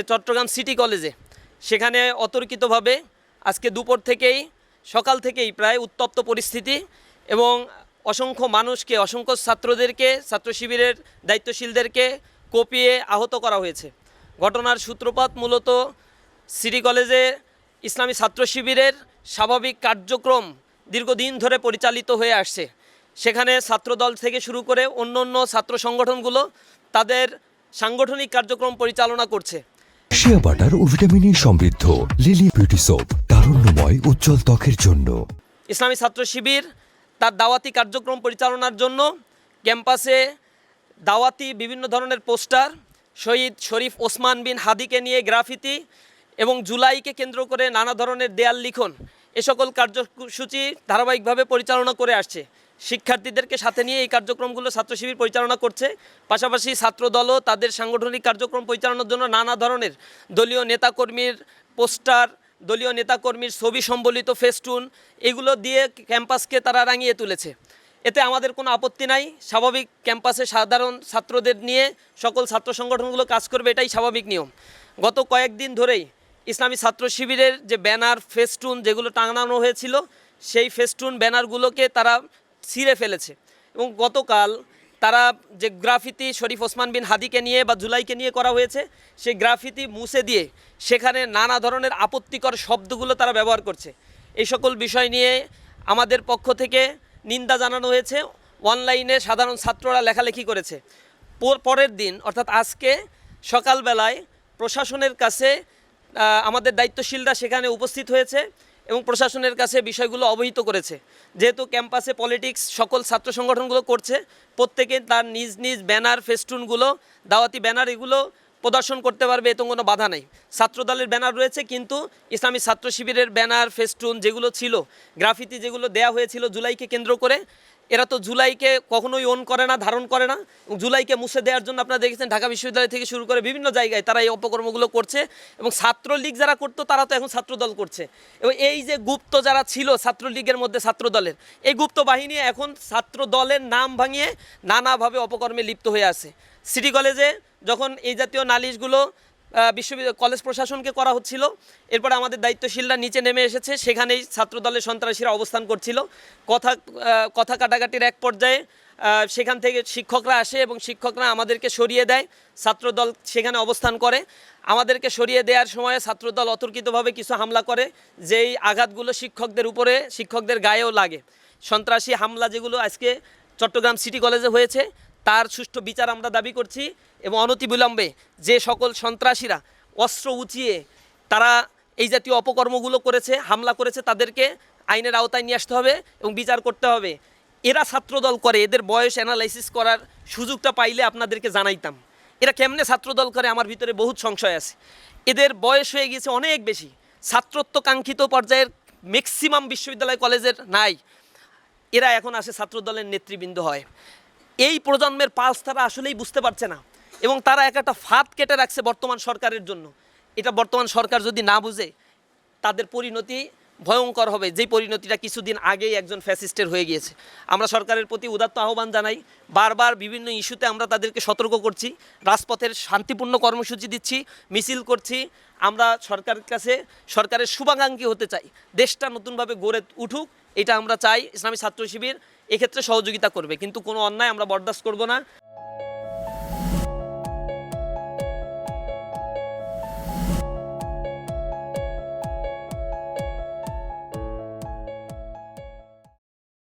Chittagong city কলেজে সেখানে অতর্কিতভাবে আজকে দুপুর থেকেই সকাল থেকেই প্রায় উত্তপ্ত পরিস্থিতি এবং অসংখ্য মানুষকে অসংখ্য ছাত্রদেরকে ছাত্র শিবিরের দায়িত্বশীলদেরকে কোপিয়ে আহত করা হয়েছে। ঘটনার সূত্রপাত মূলত সিটি কলেজে ইসলামী ছাত্র শিবিরের স্বাভাবিক কার্যক্রম দীর্ঘদিন ধরে পরিচালিত হয়ে আসছে। সেখানে ছাত্রদল থেকে শুরু করে অন্য ছাত্র সংগঠনগুলো তাদের সাংগঠনিক কার্যক্রম পরিচালনা করছে। শিয়া বাটার ও ভিটামিন সমৃদ্ধ লিলি বিউটি সোপ, তারুণ্যময় উজ্জ্বল ত্বকের জন্য। ইসলামী ছাত্র শিবির তার দাওয়াতি কার্যক্রম পরিচালনার জন্য ক্যাম্পাসে দাওয়াতি বিভিন্ন ধরনের পোস্টার, শহীদ শরীফ ওসমান বিন হাদিকে নিয়ে গ্রাফিতি এবং জুলাইকে কেন্দ্র করে নানা ধরনের দেয়াল লিখন এ সকল কার্যসূচি ধারাবাহিকভাবে পরিচালনা করে আসছে। শিক্ষার্থীদেরকে সাথে নিয়ে এই কার্যক্রমগুলো ছাত্র শিবির পরিচালনা করছে। পাশাপাশি ছাত্রদলও তাদের সাংগঠনিক কার্যক্রম পরিচালনার জন্য নানা ধরনের দলীয় নেতাকর্মীর পোস্টার, দলীয় নেতাকর্মীর ছবি সম্বলিত ফেস্টুন এগুলো দিয়ে ক্যাম্পাসকে তারা রাঙিয়ে তুলেছে। এতে আমাদের কোনো আপত্তি নাই। স্বাভাবিক ক্যাম্পাসে সাধারণ ছাত্রদের নিয়ে সকল ছাত্র সংগঠনগুলো কাজ করবে, এটাই স্বাভাবিক নিয়ম। গত কয়েকদিন ধরেই ইসলামী ছাত্র শিবিরের যে ব্যানার ফেস্টুন যেগুলো টাঙানো হয়েছিল সেই ফেস্টুন ব্যানারগুলোকে তারা ছিঁড়ে ফেলেছে এবং গতকাল তারা যে গ্রাফিতি শরীফ ওসমান বিন হাদিকে নিয়ে বা জুলাইকে নিয়ে করা হয়েছে সেই গ্রাফিতি মুছে দিয়ে সেখানে নানা ধরনের আপত্তিকর শব্দগুলো তারা ব্যবহার করছে। এই সকল বিষয় নিয়ে আমাদের পক্ষ থেকে নিন্দা জানানো হয়েছে। অনলাইনে সাধারণ ছাত্ররা লেখালেখি করেছে। পরের দিন অর্থাৎ আজকে সকালবেলায় প্রশাসনের কাছে আমাদের দায়িত্বশীলরা সেখানে উপস্থিত হয়েছে এবং প্রশাসনের কাছে বিষয়গুলো অবহিত করেছে। যেহেতু ক্যাম্পাসে পলিটিক্স সকল ছাত্র সংগঠনগুলো করছে, প্রত্যেকে তার নিজ নিজ ব্যানার ফেস্টুনগুলো দাওয়াতি ব্যানার এগুলো প্রদর্শন করতে পারবে, এতে কোনো বাধা নেই। ছাত্রদলের ব্যানার রয়েছে, কিন্তু ইসলামী ছাত্র শিবিরের ব্যানার ফেস্টুন যেগুলো ছিল, গ্রাফিতি যেগুলো দেয়া হয়েছিল জুলাইকে কেন্দ্র করে, এরা তো জুলাইকে কখনোই ওন করে না, ধারণ করে না। জুলাইকে মুছে দেওয়ার জন্য আপনারা দেখেছেন ঢাকা বিশ্ববিদ্যালয় থেকে শুরু করে বিভিন্ন জায়গায় তারা এই অপকর্মগুলো করছে এবং ছাত্রলীগ যারা করতো তারা তো এখন ছাত্রদল করছে। এবং এই যে গুপ্ত যারা ছিল ছাত্রলীগের মধ্যে ছাত্রদলের, এই গুপ্ত বাহিনী এখন ছাত্রদলের নাম ভাঙিয়ে নানাভাবে অপকর্মে লিপ্ত হয়ে আছে। সিটি কলেজে যখন এই জাতীয় নালিশগুলো বিশ্ববিদ্যালয় কলেজ প্রশাসনকে করা হচ্ছিল, এরপরে আমাদের দায়িত্বশীলরা নিচে নেমে এসেছে, সেখানেই ছাত্রদলের সন্ত্রাসীরা অবস্থান করছিল। কথা কাটাকাটির এক পর্যায়ে সেখান থেকে শিক্ষকরা আসে এবং শিক্ষকরা আমাদেরকে সরিয়ে দেয়। ছাত্রদল সেখানে অবস্থান করে। আমাদেরকে সরিয়ে দেওয়ার সময় ছাত্রদল অতর্কিতভাবে কিছু হামলা করে, যেই আঘাতগুলো শিক্ষকদের উপরে শিক্ষকদের গায়েও লাগে। সন্ত্রাসী হামলা যেগুলো আজকে চট্টগ্রাম সিটি কলেজে হয়েছে তার সুষ্ঠু বিচার আমরা দাবি করছি এবং অনতিবিলম্বে যে সকল সন্ত্রাসীরা অস্ত্র উঁচিয়ে তারা এই জাতীয় অপকর্মগুলো করেছে, হামলা করেছে, তাদেরকে আইনের আওতায় নিয়ে আসতে হবে এবং বিচার করতে হবে। এরা ছাত্রদল করে, এদের বয়স অ্যানালাইসিস করার সুযোগটা পাইলে আপনাদেরকে জানাইতাম। এরা কেমনে ছাত্রদল করে আমার ভিতরে বহুত সংশয় আছে। এদের বয়স হয়ে গেছে অনেক বেশি, ছাত্রত্ব কাঙ্ক্ষিত পর্যায়ের ম্যাক্সিমাম বিশ্ববিদ্যালয় কলেজের নাই। এরা এখন আসে ছাত্রদলের নেতৃবৃন্দ হয়। এই প্রজন্মের পালস তারা আসলেই বুঝতে পারছে না এবং তারা একটা ফাঁদ কেটে রাখছে বর্তমান সরকারের জন্য। এটা বর্তমান সরকার যদি না বুঝে তাদের পরিণতি ভয়ঙ্কর হবে, যেই পরিণতিটা কিছুদিন আগেই একজন ফ্যাসিস্টের হয়ে গিয়েছে। আমরা সরকারের প্রতি উদাত্ত আহ্বান জানাই, বারবার বিভিন্ন ইস্যুতে আমরা তাদেরকে সতর্ক করছি, রাজপথের শান্তিপূর্ণ কর্মসূচি দিচ্ছি, মিছিল করছি। আমরা সরকারের কাছে সরকারের শুভাকাঙ্ক্ষী হতে চাই, দেশটা নতুনভাবে গড়ে উঠুক, এটা আমরা চাই। ইসলামী ছাত্র শিবির এক্ষেত্রে সহযোগিতা করবে, কিন্তু কোনো অন্যায় আমরা বরদাস্ত করব না।